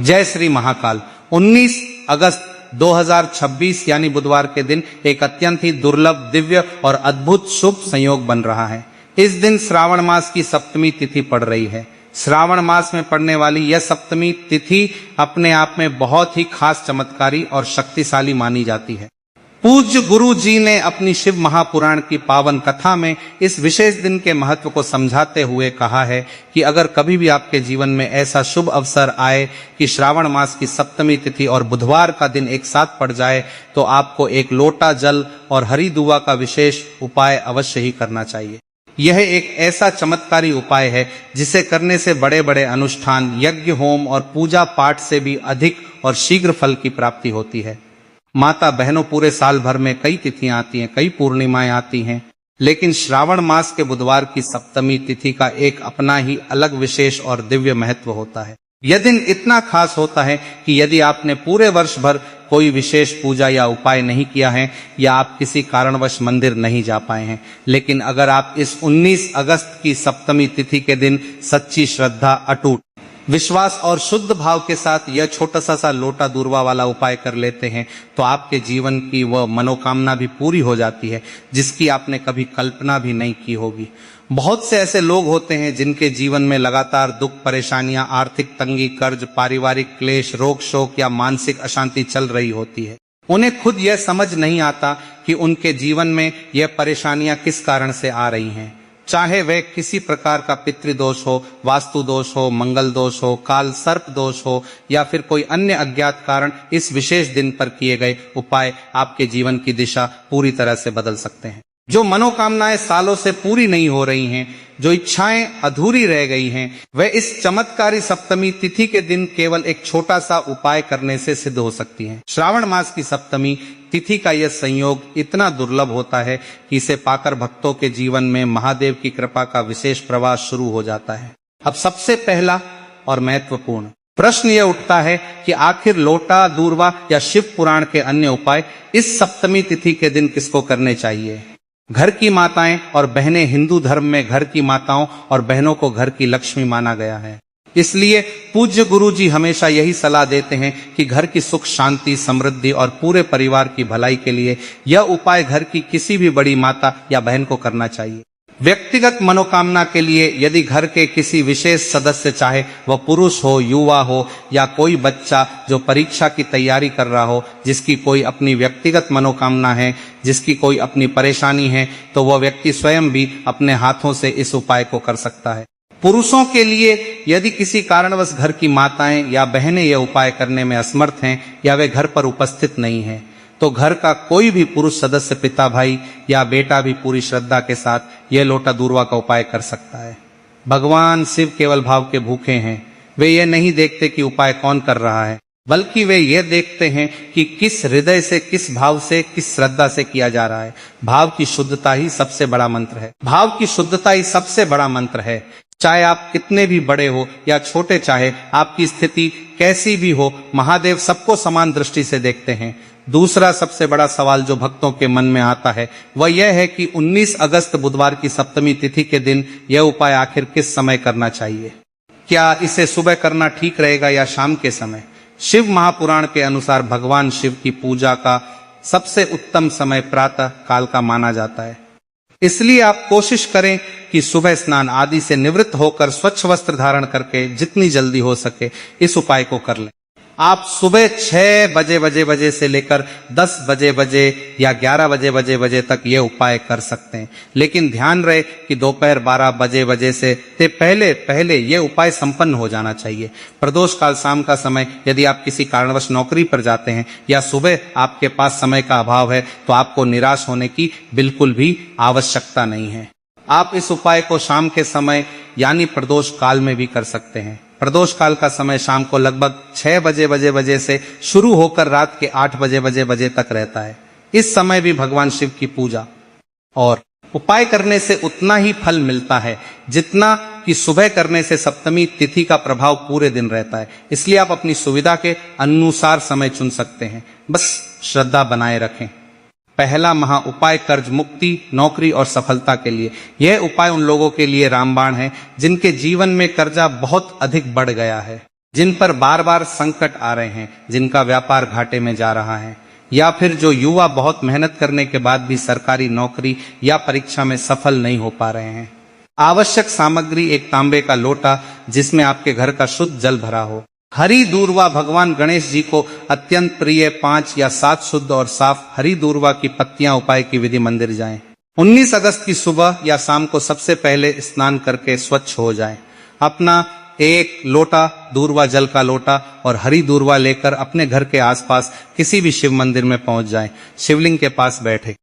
जय श्री महाकाल। 19 अगस्त 2026 यानी बुधवार के दिन एक अत्यंत ही दुर्लभ, दिव्य और अद्भुत शुभ संयोग बन रहा है। इस दिन श्रावण मास की सप्तमी तिथि पड़ रही है। श्रावण मास में पड़ने वाली यह सप्तमी तिथि अपने आप में बहुत ही खास, चमत्कारी और शक्तिशाली मानी जाती है। पूज्य गुरु जी ने अपनी शिव महापुराण की पावन कथा में इस विशेष दिन के महत्व को समझाते हुए कहा है कि अगर कभी भी आपके जीवन में ऐसा शुभ अवसर आए कि श्रावण मास की सप्तमी तिथि और बुधवार का दिन एक साथ पड़ जाए, तो आपको एक लोटा जल और हरी दुआ का विशेष उपाय अवश्य ही करना चाहिए। यह एक ऐसा चमत्कारी उपाय है जिसे करने से बड़े बड़े अनुष्ठान, यज्ञ, होम और पूजा पाठ से भी अधिक और शीघ्र फल की प्राप्ति होती है। माता बहनों, पूरे साल भर में कई तिथियां आती हैं, कई पूर्णिमाएं आती हैं, लेकिन श्रावण मास के बुधवार की सप्तमी तिथि का एक अपना ही अलग विशेष और दिव्य महत्व होता है। यह दिन इतना खास होता है कि यदि आपने पूरे वर्ष भर कोई विशेष पूजा या उपाय नहीं किया है या आप किसी कारणवश मंदिर नहीं जा पाए हैं, लेकिन अगर आप इस 19 अगस्त की सप्तमी तिथि के दिन सच्ची श्रद्धा, अटूट विश्वास और शुद्ध भाव के साथ यह छोटा सा लोटा दूर्वा वाला उपाय कर लेते हैं, तो आपके जीवन की वह मनोकामना भी पूरी हो जाती है जिसकी आपने कभी कल्पना भी नहीं की होगी। बहुत से ऐसे लोग होते हैं जिनके जीवन में लगातार दुख, परेशानियां, आर्थिक तंगी, कर्ज, पारिवारिक क्लेश, रोग शोक या मानसिक अशांति चल रही होती है। उन्हें खुद यह समझ नहीं आता कि उनके जीवन में यह परेशानियां किस कारण से आ रही हैं। चाहे वह किसी प्रकार का पितृदोष हो, वास्तु दोष हो, मंगल दोष हो, काल सर्प दोष हो या फिर कोई अन्य अज्ञात कारण, इस विशेष दिन पर किए गए उपाय आपके जीवन की दिशा पूरी तरह से बदल सकते हैं। जो मनोकामनाएं सालों से पूरी नहीं हो रही हैं, जो इच्छाएं अधूरी रह गई हैं, वह इस चमत्कारी सप्तमी तिथि के दिन केवल एक छोटा सा उपाय करने से सिद्ध हो सकती हैं। श्रावण मास की सप्तमी तिथि का यह संयोग इतना दुर्लभ होता है कि इसे पाकर भक्तों के जीवन में महादेव की कृपा का विशेष प्रवाह शुरू हो जाता है। अब सबसे पहला और महत्वपूर्ण प्रश्न यह उठता है कि आखिर लोटा दूर्वा या शिव पुराण के अन्य उपाय इस सप्तमी तिथि के दिन किसको करने चाहिए। घर की माताएं और बहनें, हिंदू धर्म में घर की माताओं और बहनों को घर की लक्ष्मी माना गया है। इसलिए पूज्य गुरु जी हमेशा यही सलाह देते हैं कि घर की सुख, शांति, समृद्धि और पूरे परिवार की भलाई के लिए यह उपाय घर की किसी भी बड़ी माता या बहन को करना चाहिए। व्यक्तिगत मनोकामना के लिए यदि घर के किसी विशेष सदस्य, चाहे वह पुरुष हो, युवा हो या कोई बच्चा जो परीक्षा की तैयारी कर रहा हो, जिसकी कोई अपनी व्यक्तिगत मनोकामना है, जिसकी कोई अपनी परेशानी है, तो वह व्यक्ति स्वयं भी अपने हाथों से इस उपाय को कर सकता है। पुरुषों के लिए यदि किसी कारणवश घर की माताएं या बहनें यह उपाय करने में असमर्थ हैं या वे घर पर उपस्थित नहीं हैं, तो घर का कोई भी पुरुष सदस्य, पिता, भाई या बेटा भी पूरी श्रद्धा के साथ यह लोटा दूर्वा का उपाय कर सकता है। भगवान शिव केवल भाव के भूखे हैं। वे ये नहीं देखते कि उपाय कौन कर रहा है, बल्कि वे ये देखते हैं कि किस हृदय से, किस भाव से, किस श्रद्धा से किया जा रहा है। भाव की शुद्धता ही सबसे बड़ा मंत्र है। भाव की शुद्धता ही सबसे बड़ा मंत्र है। चाहे आप कितने भी बड़े हो या छोटे, चाहे आपकी स्थिति कैसी भी हो, महादेव सबको समान दृष्टि से देखते हैं। दूसरा सबसे बड़ा सवाल जो भक्तों के मन में आता है वह यह है कि 19 अगस्त बुधवार की सप्तमी तिथि के दिन यह उपाय आखिर किस समय करना चाहिए। क्या इसे सुबह करना ठीक रहेगा या शाम के समय। शिव महापुराण के अनुसार भगवान शिव की पूजा का सबसे उत्तम समय प्रातः काल का माना जाता है। इसलिए आप कोशिश करें कि सुबह स्नान आदि से निवृत्त होकर स्वच्छ वस्त्र धारण करके जितनी जल्दी हो सके इस उपाय को कर लें। आप सुबह 6 बजे से लेकर 10 बजे या 11 बजे तक ये उपाय कर सकते हैं, लेकिन ध्यान रहे कि दोपहर 12 बजे से पहले ये उपाय संपन्न हो जाना चाहिए। प्रदोष काल शाम का समय, यदि आप किसी कारणवश नौकरी पर जाते हैं या सुबह आपके पास समय का अभाव है, तो आपको निराश होने की बिल्कुल भी आवश्यकता नहीं है। आप इस उपाय को शाम के समय यानी प्रदोष काल में भी कर सकते हैं। प्रदोष काल का समय शाम को लगभग 6 बजे से शुरू होकर रात के 8 बजे तक रहता है। इस समय भी भगवान शिव की पूजा और उपाय करने से उतना ही फल मिलता है जितना कि सुबह करने से सप्तमी तिथि का प्रभाव पूरे दिन रहता है। इसलिए आप अपनी सुविधा के अनुसार समय चुन सकते हैं, बस श्रद्धा बनाए रखें। पहला महा उपाय कर्ज मुक्ति, नौकरी और सफलता के लिए। यह उपाय उन लोगों के लिए रामबाण है जिनके जीवन में कर्जा बहुत अधिक बढ़ गया है। जिन पर बार बार संकट आ रहे हैं, जिनका व्यापार घाटे में जा रहा है, या फिर जो युवा बहुत मेहनत करने के बाद भी सरकारी नौकरी या परीक्षा में सफल नहीं हो पा रहे हैं। आवश्यक सामग्री एक तांबे का लोटा जिसमें आपके घर का शुद्ध जल भरा हो। हरी दूर्वा भगवान गणेश जी को अत्यंत प्रिय 5 या 7 शुद्ध और साफ हरी दूर्वा की पत्तियां उपाय की विधि मंदिर जाएं। 19 अगस्त की सुबह या शाम को सबसे पहले स्नान करके स्वच्छ हो जाएं। अपना एक लोटा दूर्वा जल का लोटा और हरी दूर्वा लेकर अपने घर के आसपास किसी भी शिव मंदिर में पहुंच जाएं। शिवलिंग के पास बैठे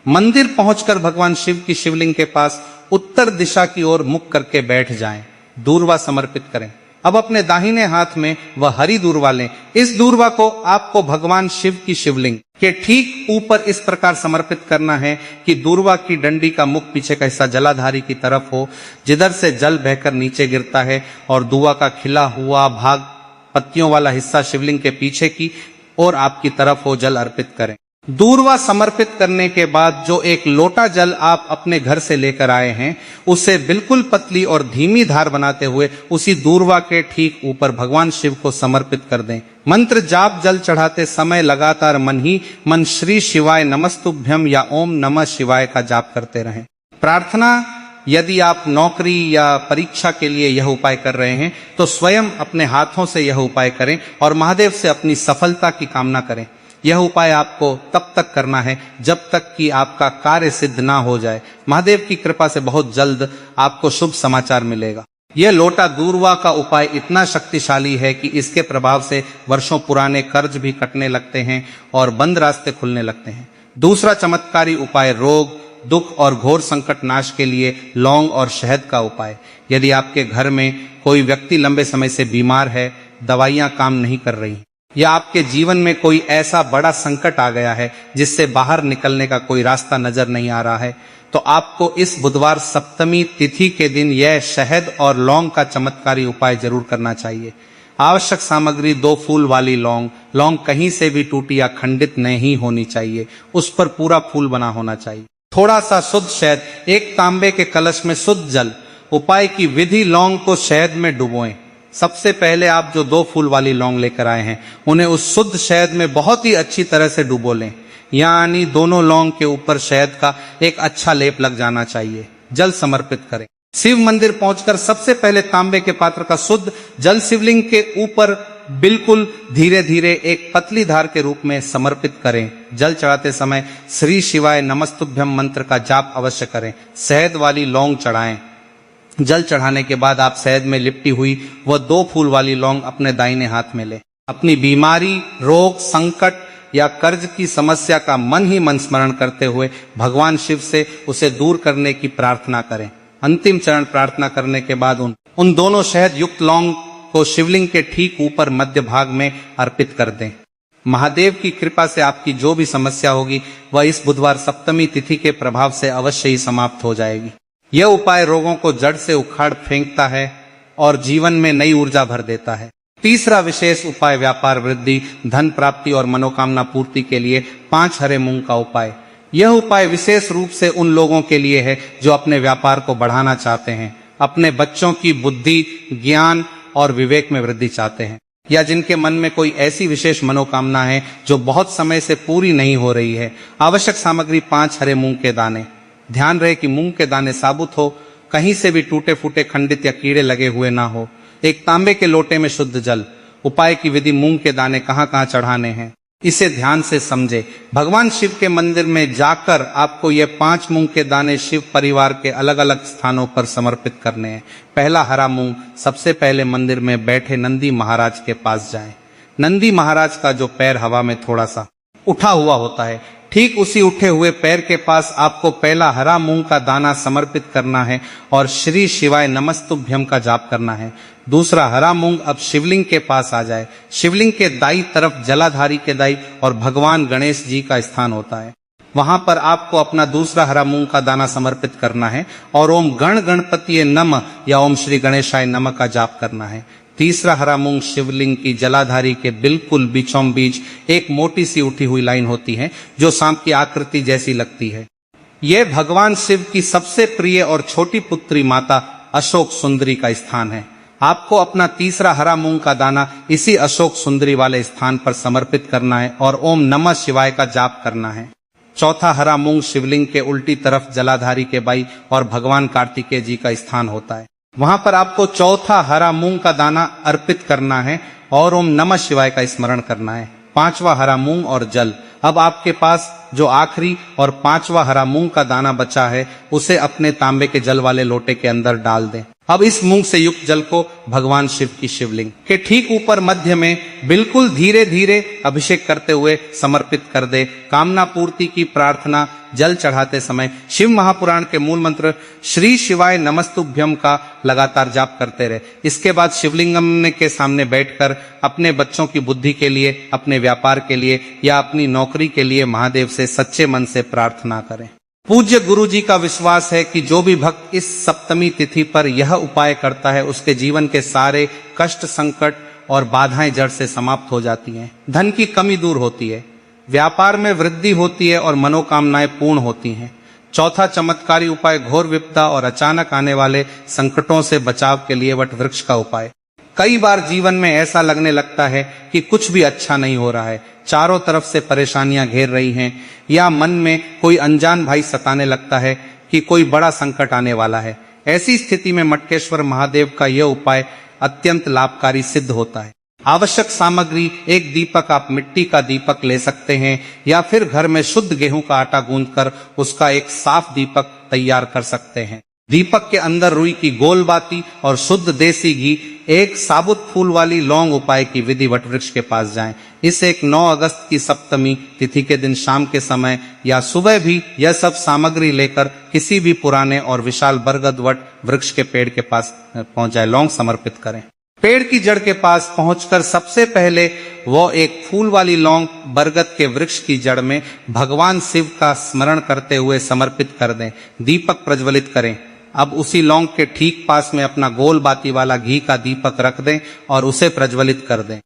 मंदिर पहुंचकर भगवान शिव की शिवलिंग के पास उत्तर दिशा की ओर मुख करके बैठ जाएं। दूर्वा समर्पित करें। अब अपने दाहिने हाथ में वह हरी दूर्वा लें। इस दूर्वा को आपको भगवान शिव की शिवलिंग के ठीक ऊपर इस प्रकार समर्पित करना है कि दूर्वा की डंडी का मुख पीछे का हिस्सा जलाधारी की तरफ हो, जिधर से जल बहकर नीचे गिरता है, और दूर्वा का खिला हुआ भाग पत्तियों वाला हिस्सा शिवलिंग के पीछे की ओर आपकी तरफ हो। जल अर्पित करें। दूर्वा समर्पित करने के बाद जो एक लोटा जल आप अपने घर से लेकर आए हैं, उसे बिल्कुल पतली और धीमी धार बनाते हुए उसी दूर्वा के ठीक ऊपर भगवान शिव को समर्पित कर दें। मंत्र जाप जल चढ़ाते समय लगातार मन ही मन श्री शिवाय नमस्तुभ्यम या ओम नमः शिवाय का जाप करते रहें। प्रार्थना, यदि आप नौकरी या परीक्षा के लिए यह उपाय कर रहे हैं तो स्वयं अपने हाथों से यह उपाय करें और महादेव से अपनी सफलता की कामना करें। यह उपाय आपको तब तक करना है जब तक कि आपका कार्य सिद्ध ना हो जाए। महादेव की कृपा से बहुत जल्द आपको शुभ समाचार मिलेगा। यह लोटा दूर्वा का उपाय इतना शक्तिशाली है कि इसके प्रभाव से वर्षों पुराने कर्ज भी कटने लगते हैं और बंद रास्ते खुलने लगते हैं। दूसरा चमत्कारी उपाय रोग, दुख और घोर संकट नाश के लिए लौंग और शहद का उपाय। यदि आपके घर में कोई व्यक्ति लंबे समय से बीमार है, दवाइयां काम नहीं कर रही, या आपके जीवन में कोई ऐसा बड़ा संकट आ गया है जिससे बाहर निकलने का कोई रास्ता नजर नहीं आ रहा है, तो आपको इस बुधवार सप्तमी तिथि के दिन यह शहद और लौंग का चमत्कारी उपाय जरूर करना चाहिए। आवश्यक सामग्री 2 फूल वाली लौंग। लौंग कहीं से भी टूटी या खंडित नहीं होनी चाहिए, उस पर पूरा फूल बना होना चाहिए। थोड़ा सा शुद्ध शहद, एक तांबे के कलश में शुद्ध जल। उपाय की विधि, लौंग को शहद में डुबोएं। सबसे पहले आप जो 2 फूल वाली लौंग लेकर आए हैं उन्हें उस शुद्ध शहद में बहुत ही अच्छी तरह से डुबो लें, यानी दोनों लौंग के ऊपर शहद का एक अच्छा लेप लग जाना चाहिए। जल समर्पित करें। शिव मंदिर पहुंचकर सबसे पहले तांबे के पात्र का शुद्ध जल शिवलिंग के ऊपर बिल्कुल धीरे धीरे एक पतली धार के रूप में समर्पित करें। जल चढ़ाते समय श्री शिवाय नमस्तुभ्यम मंत्र का जाप अवश्य करें। शहद वाली लौंग चढ़ाएं। जल चढ़ाने के बाद आप शहद में लिपटी हुई वह 2 फूल वाली लौंग अपने दाहिने हाथ में लें। अपनी बीमारी, रोग, संकट या कर्ज की समस्या का मन ही मन स्मरण करते हुए भगवान शिव से उसे दूर करने की प्रार्थना करें। अंतिम चरण प्रार्थना करने के बाद उन दोनों शहद युक्त लौंग को शिवलिंग के ठीक ऊपर मध्य भाग में अर्पित कर दें। महादेव की कृपा से आपकी जो भी समस्या होगी वह इस बुधवार सप्तमी तिथि के प्रभाव से अवश्य ही समाप्त हो जाएगी। यह उपाय रोगों को जड़ से उखाड़ फेंकता है और जीवन में नई ऊर्जा भर देता है। तीसरा विशेष उपाय व्यापार वृद्धि, धन प्राप्ति और मनोकामना पूर्ति के लिए 5 हरे मूंग का उपाय। यह उपाय विशेष रूप से उन लोगों के लिए है जो अपने व्यापार को बढ़ाना चाहते हैं, अपने बच्चों की बुद्धि, ज्ञान और विवेक में वृद्धि चाहते हैं, या जिनके मन में कोई ऐसी विशेष मनोकामना है जो बहुत समय से पूरी नहीं हो रही है। आवश्यक सामग्री 5 हरे मूंग के दाने। ध्यान रहे कि मूंग के दाने साबुत हो, कहीं से भी टूटे फूटे, खंडित या कीड़े लगे हुए ना हो। एक तांबे के लोटे में शुद्ध जल। उपाय की विधि, मूंग के दाने कहाँ कहाँ चढ़ाने हैं इसे ध्यान से समझे। भगवान शिव के मंदिर में जाकर आपको ये 5 मूंग के दाने शिव परिवार के अलग अलग स्थानों पर समर्पित करने हैं। पहला हरा मूंग, सबसे पहले मंदिर में बैठे नंदी महाराज के पास जाएं। नंदी महाराज का जो पैर हवा में थोड़ा सा उठा हुआ होता है, ठीक उसी उठे हुए पैर के पास आपको पहला हरा मूंग का दाना समर्पित करना है और श्री शिवाय नमस्तुभ्यम का जाप करना है। दूसरा हरा मूंग अब शिवलिंग के पास आ जाए। शिवलिंग के दाई तरफ जलाधारी के दाई और भगवान गणेश जी का स्थान होता है। वहां पर आपको अपना दूसरा हरा मूंग का दाना समर्पित करना है और ओम गण गणपति नमः या ओम श्री गणेशाय नमः का जाप करना है। तीसरा हरा मूंग शिवलिंग की जलाधारी के बिल्कुल बीचों बीच एक मोटी सी उठी हुई लाइन होती है जो सांप की आकृति जैसी लगती है। यह भगवान शिव की सबसे प्रिय और छोटी पुत्री माता अशोक सुंदरी का स्थान है। आपको अपना तीसरा हरा मूंग का दाना इसी अशोक सुंदरी वाले स्थान पर समर्पित करना है और ओम नमः शिवाय का जाप करना है। चौथा हरा मूंग शिवलिंग के उल्टी तरफ जलाधारी के बाई और भगवान कार्तिकेय जी का स्थान होता है। वहां पर आपको चौथा हरा मूंग का दाना अर्पित करना है और ओम नमः शिवाय का स्मरण करना है। पांचवा हरा मूंग और जल। अब आपके पास जो आखिरी और पांचवा हरा मूंग का दाना बचा है उसे अपने तांबे के जल वाले लोटे के अंदर डाल दें। अब इस मूंग से युक्त जल को भगवान शिव की शिवलिंग के ठीक ऊपर मध्य में बिल्कुल धीरे धीरे अभिषेक करते हुए समर्पित कर दे। कामना पूर्ति की प्रार्थना जल चढ़ाते समय शिव महापुराण के मूल मंत्र श्री शिवाय नमस्तुभ्यम का लगातार जाप करते रहे। इसके बाद शिवलिंगम के सामने बैठकर अपने बच्चों की बुद्धि के लिए, अपने व्यापार के लिए या अपनी नौकरी के लिए महादेव से सच्चे मन से प्रार्थना करें। पूज्य गुरु जी का विश्वास है कि जो भी भक्त इस सप्तमी तिथि पर यह उपाय करता है उसके जीवन के सारे कष्ट, संकट और बाधाएं जड़ से समाप्त हो जाती हैं। धन की कमी दूर होती है, व्यापार में वृद्धि होती है और मनोकामनाएं पूर्ण होती हैं। चौथा चमत्कारी उपाय घोर विपदा और अचानक आने वाले संकटों से बचाव के लिए वट वृक्ष का उपाय। कई बार जीवन में ऐसा लगने लगता है कि कुछ भी अच्छा नहीं हो रहा है, चारों तरफ से परेशानियां घेर रही हैं या मन में कोई अनजान भाई सताने लगता है कि कोई बड़ा संकट आने वाला है। ऐसी स्थिति में मटकेश्वर महादेव का यह उपाय अत्यंत लाभकारी सिद्ध होता है। आवश्यक सामग्री एक दीपक, आप मिट्टी का दीपक ले सकते हैं या फिर घर में शुद्ध गेहूं का आटा गूंथकर उसका एक साफ दीपक तैयार कर सकते हैं। दीपक के अंदर रुई की गोल बाती और शुद्ध देसी घी, एक साबुत फूल वाली लौंग उपाय की विधि वट वृक्ष के पास जाएं। इस एक 9 अगस्त की सप्तमी तिथि के दिन शाम के समय या सुबह भी यह सब सामग्री लेकर किसी भी पुराने और विशाल बरगद वट वृक्ष के पेड़ के पास पहुंच जाए, लौंग समर्पित करें। पेड़ की जड़ के पास पहुंचकर सबसे पहले वो एक फूल वाली लौंग बरगद के वृक्ष की जड़ में भगवान शिव का स्मरण करते हुए समर्पित कर दें। दीपक प्रज्वलित करें। अब उसी लौंग के ठीक पास में अपना गोल बाती वाला घी का दीपक रख दें और उसे प्रज्वलित कर दें।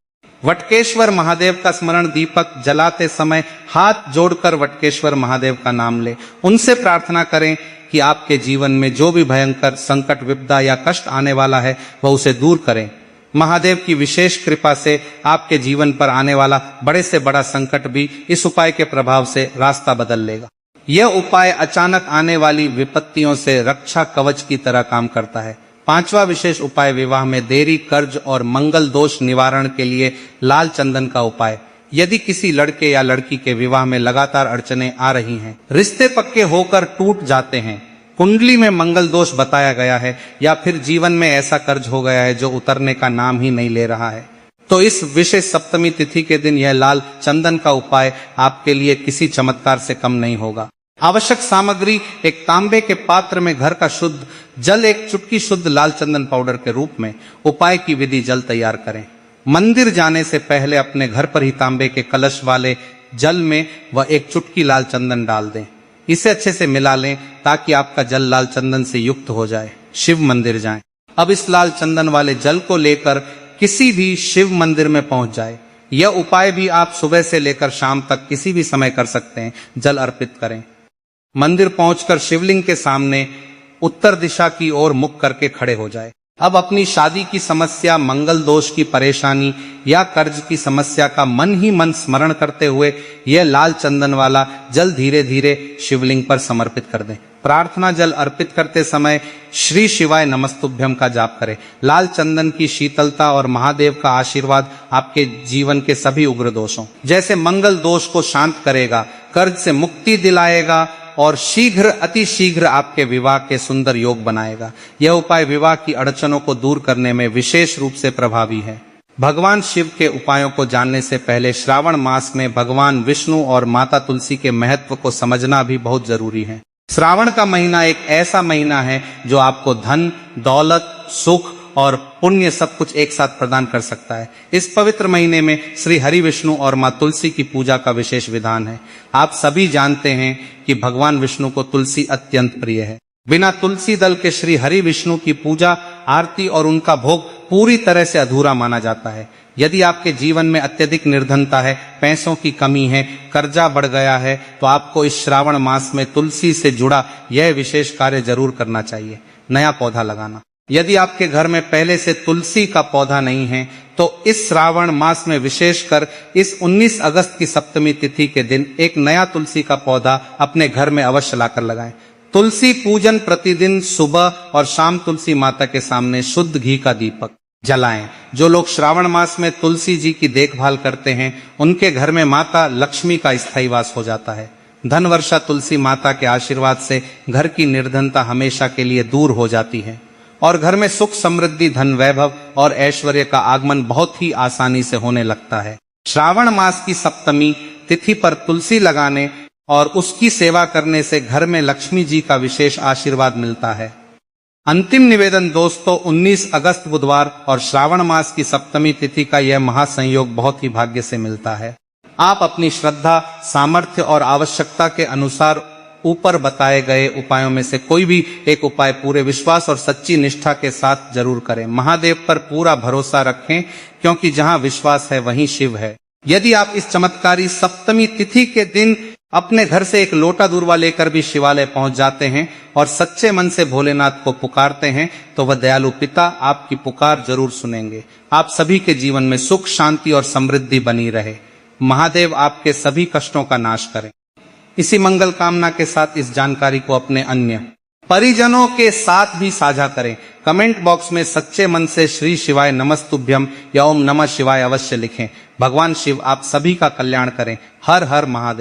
वटकेश्वर महादेव का स्मरण दीपक जलाते समय हाथ जोड़कर वटकेश्वर महादेव का नाम ले। उनसे प्रार्थना करें कि आपके जीवन में जो भी भयंकर संकट, विपदा या कष्ट आने वाला है वह उसे दूर करें। महादेव की विशेष कृपा से आपके जीवन पर आने वाला बड़े से बड़ा संकट भी इस उपाय के प्रभाव से रास्ता बदल लेगा। यह उपाय अचानक आने वाली विपत्तियों से रक्षा कवच की तरह काम करता है। पांचवा विशेष उपाय विवाह में देरी, कर्ज और मंगल दोष निवारण के लिए लाल चंदन का उपाय। यदि किसी लड़के या लड़की के विवाह में लगातार अड़चने आ रही हैं, रिश्ते पक्के होकर टूट जाते हैं, कुंडली में मंगल दोष बताया गया है या फिर जीवन में ऐसा कर्ज हो गया है जो उतरने का नाम ही नहीं ले रहा है, तो इस विशेष सप्तमी तिथि के दिन यह लाल चंदन का उपाय आपके लिए किसी चमत्कार से कम नहीं होगा। आवश्यक सामग्री एक तांबे के पात्र में घर का शुद्ध जल, एक चुटकी शुद्ध लाल चंदन पाउडर के रूप में। उपाय की विधि जल तैयार करें। मंदिर जाने से पहले अपने घर पर ही तांबे के कलश वाले जल में वह एक चुटकी लाल चंदन डाल दें। इसे अच्छे से मिला लें ताकि आपका जल लाल चंदन से युक्त हो जाए। शिव मंदिर जाएं। अब इस लाल चंदन वाले जल को लेकर किसी भी शिव मंदिर में पहुंच जाए। यह उपाय भी आप सुबह से लेकर शाम तक किसी भी समय कर सकते हैं। जल अर्पित करें। मंदिर पहुंचकर शिवलिंग के सामने उत्तर दिशा की ओर मुख करके खड़े हो जाए। अब अपनी शादी की समस्या, मंगल दोष की परेशानी या कर्ज की समस्या का मन ही मन स्मरण करते हुए यह लाल चंदन वाला जल धीरे धीरे शिवलिंग पर समर्पित कर दें। प्रार्थना जल अर्पित करते समय श्री शिवाय नमस्तुभ्यम का जाप करें। लाल चंदन की शीतलता और महादेव का आशीर्वाद आपके जीवन के सभी उग्र दोषों जैसे मंगल दोष को शांत करेगा, कर्ज से मुक्ति दिलाएगा और शीघ्र, अति शीघ्र आपके विवाह के सुंदर योग बनाएगा। यह उपाय विवाह की अड़चनों को दूर करने में विशेष रूप से प्रभावी है। भगवान शिव के उपायों को जानने से पहले श्रावण मास में भगवान विष्णु और माता तुलसी के महत्व को समझना भी बहुत जरूरी है। श्रावण का महीना एक ऐसा महीना है जो आपको धन, दौलत, सुख और पुण्य सब कुछ एक साथ प्रदान कर सकता है। इस पवित्र महीने में श्री हरि विष्णु और मां तुलसी की पूजा का विशेष विधान है। आप सभी जानते हैं कि भगवान विष्णु को तुलसी अत्यंत प्रिय है। बिना तुलसी दल के श्री हरि विष्णु की पूजा, आरती और उनका भोग पूरी तरह से अधूरा माना जाता है। यदि आपके जीवन में अत्यधिक निर्धनता है, पैसों की कमी है, कर्जा बढ़ गया है, तो आपको इस श्रावण मास में तुलसी से जुड़ा यह विशेष कार्य जरूर करना चाहिए। नया पौधा लगाना। यदि आपके घर में पहले से तुलसी का पौधा नहीं है तो इस श्रावण मास में विशेषकर इस 19 अगस्त की सप्तमी तिथि के दिन एक नया तुलसी का पौधा अपने घर में अवश्य लाकर लगाएं। तुलसी पूजन प्रतिदिन सुबह और शाम तुलसी माता के सामने शुद्ध घी का दीपक जलाएं। जो लोग श्रावण मास में तुलसी जी की देखभाल करते हैं उनके घर में माता लक्ष्मी का स्थायी वास हो जाता है। धन वर्षा तुलसी माता के आशीर्वाद से घर की निर्धनता हमेशा के लिए दूर हो जाती है और घर में सुख समृद्धि धन वैभव और ऐश्वर्य का आगमन बहुत ही आसानी से होने लगता है। श्रावण मास की सप्तमी तिथि पर तुलसी लगाने और उसकी सेवा करने से घर में लक्ष्मी जी का विशेष आशीर्वाद मिलता है। अंतिम निवेदन दोस्तों, 19 अगस्त बुधवार और श्रावण मास की सप्तमी तिथि का यह महासंयोग बहुत ही भाग्य से मिलता है। आप अपनी श्रद्धा, सामर्थ्य और आवश्यकता के अनुसार ऊपर बताए गए उपायों में से कोई भी एक उपाय पूरे विश्वास और सच्ची निष्ठा के साथ जरूर करें। महादेव पर पूरा भरोसा रखें क्योंकि जहां विश्वास है वहीं शिव है। यदि आप इस चमत्कारी सप्तमी तिथि के दिन अपने घर से एक लोटा दूरवा लेकर भी शिवालय पहुंच जाते हैं और सच्चे मन से भोलेनाथ को पुकारते हैं तो वह दयालु पिता आपकी पुकार जरूर सुनेंगे। आप सभी के जीवन में सुख, शांति और समृद्धि बनी रहे। महादेव आपके सभी कष्टों का नाश करें। इसी मंगल कामना के साथ इस जानकारी को अपने अन्य परिजनों के साथ भी साझा करें। कमेंट बॉक्स में सच्चे मन से श्री शिवाय नमस्तुभ्यम या ओम नमः शिवाय अवश्य लिखें। भगवान शिव आप सभी का कल्याण करें। हर हर महादेव।